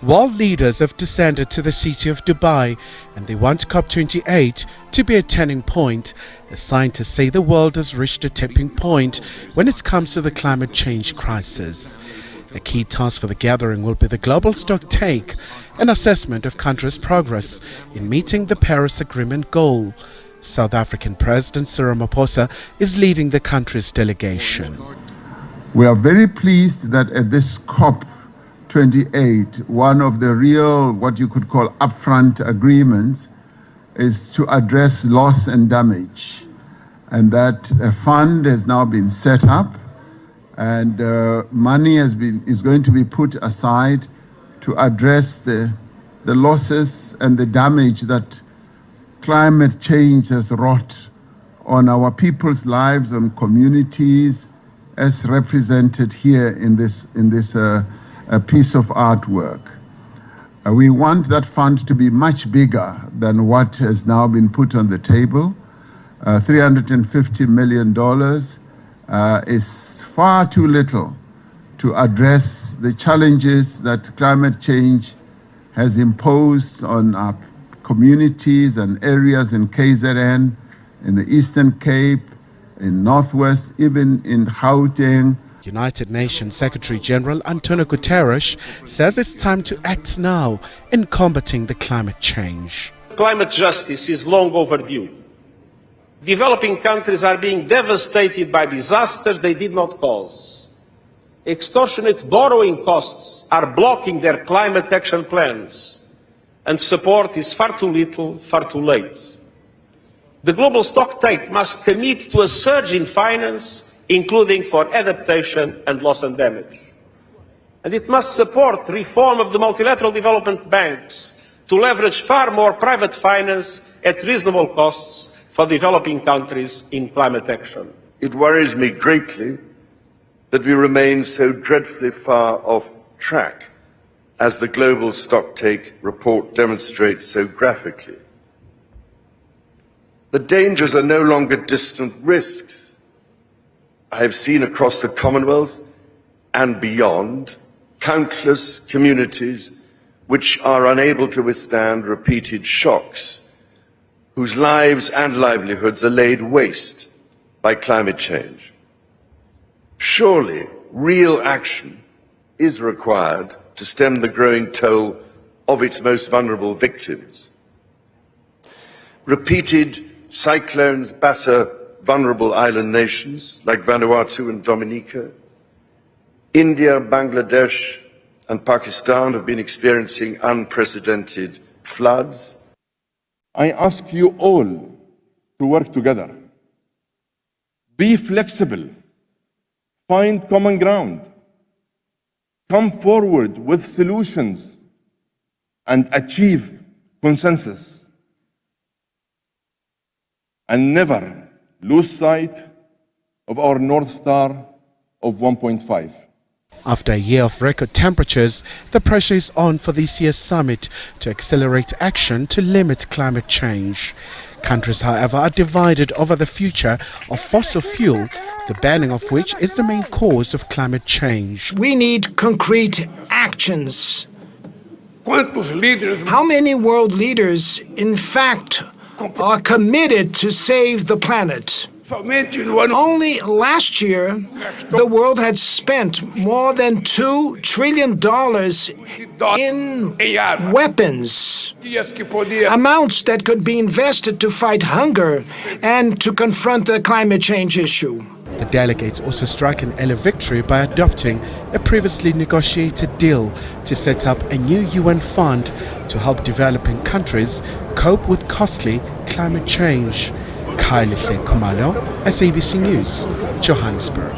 World leaders have descended to the city of Dubai and they want COP28 to be a turning point, as scientists say the world has reached a tipping point when it comes to the climate change crisis. A key task for the gathering will be the global stocktake, an assessment of countries' progress in meeting the Paris Agreement goal. South African President Cyril Ramaphosa is leading the country's delegation. We are very pleased that at this COP28, one of the real, what you could call upfront agreements, is to address loss and damage. And that a fund has now been set up, and money is going to be put aside to address the losses and the damage that climate change has wrought on our people's lives, on communities, as represented here in this piece of artwork. We want that fund to be much bigger than what has now been put on the table. $350 million is far too little to address the challenges that climate change has imposed on our communities and areas in KZN, in the Eastern Cape, in Northwest, even in Gauteng. United Nations Secretary General Antonio Guterres says it's time to act now in combating the climate change. Climate justice is long overdue. Developing countries are being devastated by disasters they did not cause. Extortionate borrowing costs are blocking their climate action plans, and support is far too little, far too late. The global stocktake must commit to a surge in finance, including for adaptation and loss and damage. And it must support reform of the multilateral development banks to leverage far more private finance at reasonable costs for developing countries in climate action. It worries me greatly that we remain so dreadfully far off track, as the global stocktake report demonstrates so graphically. The dangers are no longer distant risks. I have seen across the Commonwealth and beyond countless communities which are unable to withstand repeated shocks, whose lives and livelihoods are laid waste by climate change. Surely real action is required to stem the growing toll of its most vulnerable victims. Repeated cyclones batter vulnerable island nations like Vanuatu and Dominica. India, Bangladesh, and Pakistan have been experiencing unprecedented floods. I ask you all to work together. Be flexible. Find common ground. Come forward with solutions and achieve consensus. And never lose sight of our North Star of 1.5. After a year of record temperatures, the pressure is on for this year's summit to accelerate action to limit climate change. Countries, however, are divided over the future of fossil fuel, the banning of which is the main cause of climate change. We need concrete actions. How many world leaders, in fact, are committed to save the planet? Only last year, the world had spent more than $2 trillion in weapons, amounts that could be invested to fight hunger and to confront the climate change issue. The delegates also struck an early victory by adopting a previously negotiated deal to set up a new UN fund to help developing countries cope with costly climate change. Kylie Kumalo, SABC News, Johannesburg.